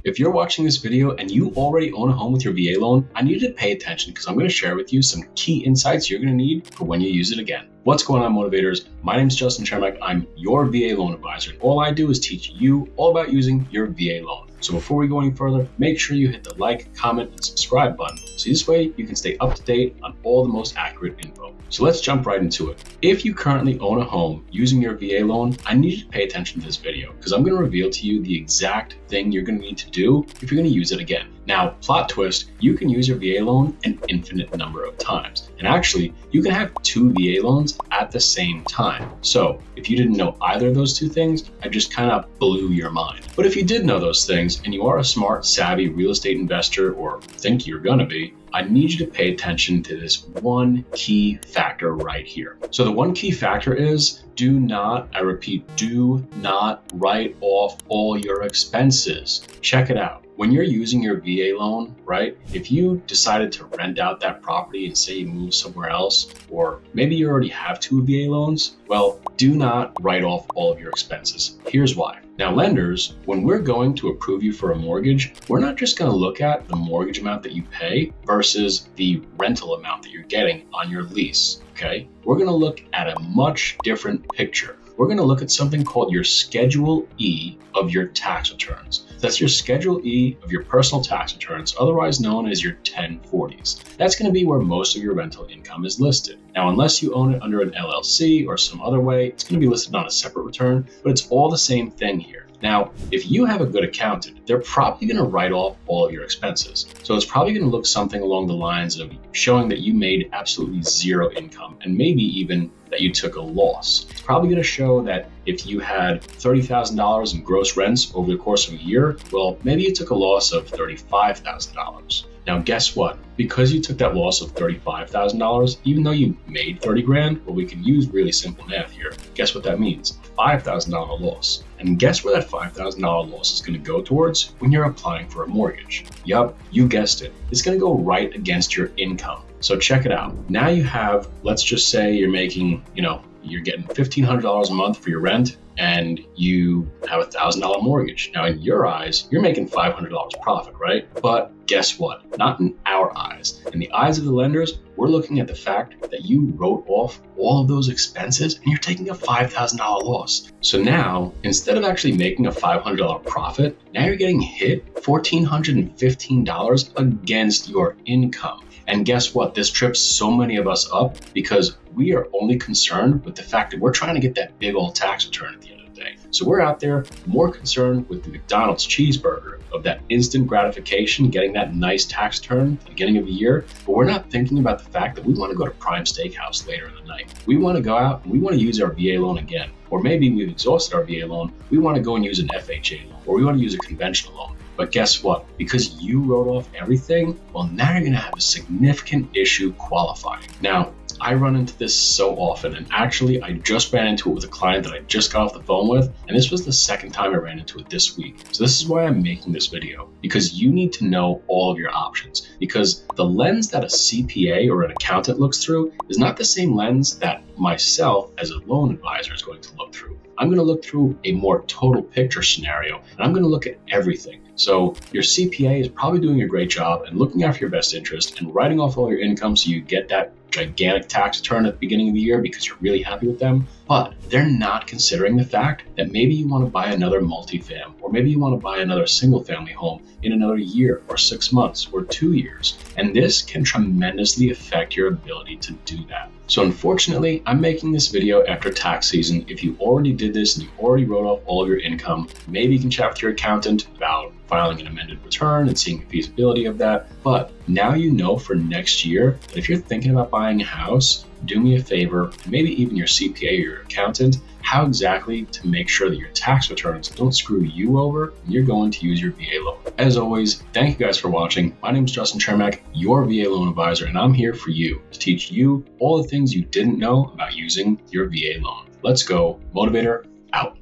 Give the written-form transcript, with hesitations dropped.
If you're watching this video and you already own a home with your VA loan, I need you to pay attention because I'm going to share with you some key insights you're going to need for when you use it again. What's going on, motivators? My name is Justin Chermak. I'm your VA loan advisor. And all I do is teach you all about using your VA loan. So before we go any further, make sure you hit the like, comment, and subscribe button. So this way you can stay up to date on all the most accurate info. So let's jump right into it. If you currently own a home using your VA loan, I need you to pay attention to this video because I'm going to reveal to you the exact thing you're going to need to do if you're going to use it again. Now, plot twist, you can use your VA loan an infinite number of times. And actually, you can have two VA loans at the same time. So if you didn't know either of those two things, I just kind of blew your mind. But if you did know those things and you are a smart, savvy real estate investor, or think you're going to be, I need you to pay attention to this one key factor right here. So the one key factor is do not, I repeat, do not write off all your expenses. Check it out. When you're using your VA loan, right, if you decided to rent out that property and say you move somewhere else, or maybe you already have two VA loans, well, do not write off all of your expenses. Here's why. Now, lenders, when we're going to approve you for a mortgage, we're not just going to look at the mortgage amount that you pay versus the rental amount that you're getting on your lease, okay? We're going to look at a much different picture. We're going to look at something called your Schedule E of your tax returns. That's your Schedule E of your personal tax returns, otherwise known as your 1040s. That's going to be where most of your rental income is listed. Now, unless you own it under an LLC or some other way, it's going to be listed on a separate return, but it's all the same thing here. Now, if you have a good accountant, they're probably going to write off all of your expenses. So it's probably going to look something along the lines of showing that you made absolutely zero income and maybe even that you took a loss. It's probably going to show that if you had $30,000 in gross rents over the course of a year, well, maybe you took a loss of $35,000. Now, guess what? Because you took that loss of $35,000, even though you made 30 grand, well, we can use really simple math here. Guess what that means? $5,000 loss. And guess where that $5,000 loss is going to go towards when you're applying for a mortgage? Yup, you guessed it. It's going to go right against your income. So check it out. Now you have, let's just say you're making, you're getting $1,500 a month for your rent and you have a $1,000 mortgage. Now in your eyes, you're making $500 profit, right? But guess what? Not in our eyes. In the eyes of the lenders, we're looking at the fact that you wrote off all of those expenses and you're taking a $5,000 loss. So now, instead of actually making a $500 profit, now you're getting hit $1,415 against your income. And guess what? This trips so many of us up because we are only concerned with the fact that we're trying to get that big old tax return at the end of the day. So we're out there more concerned with the McDonald's cheeseburger of that instant gratification, getting that nice tax return at the beginning of the year. But we're not thinking about the fact that we want to go to Prime Steakhouse later in the night. We want to go out and we want to use our VA loan again. Or maybe we've exhausted our VA loan. We want to go and use an FHA loan, or we want to use a conventional loan. But guess what? Because you wrote off everything, well, now you're going to have a significant issue qualifying. Now, I run into this so often, and actually I just ran into it with a client that I just got off the phone with, and this was the second time I ran into it this week. So this is why I'm making this video, because you need to know all of your options, because the lens that a CPA or an accountant looks through is not the same lens that myself as a loan advisor is going to look through. I'm going to look through a more total picture scenario, and I'm going to look at everything. So your CPA is probably doing a great job and looking after your best interest and writing off all your income so you get that gigantic tax return at the beginning of the year because you're really happy with them. But they're not considering the fact that maybe you want to buy another multifam, or maybe you want to buy another single family home in another year or 6 months or 2 years. And this can tremendously affect your ability to do that. So unfortunately, I'm making this video after tax season. If you already did this and you already wrote off all of your income, maybe you can chat with your accountant about filing an amended return and seeing the feasibility of that. But now you know for next year that if you're thinking about buying a house, do me a favor, maybe even your CPA or your accountant, how exactly to make sure that your tax returns don't screw you over when you're going to use your VA loan. As always, thank you guys for watching. My name is Justin Chermak, your VA loan advisor, and I'm here for you to teach you all the things you didn't know about using your VA loan. Let's go. Motivator out.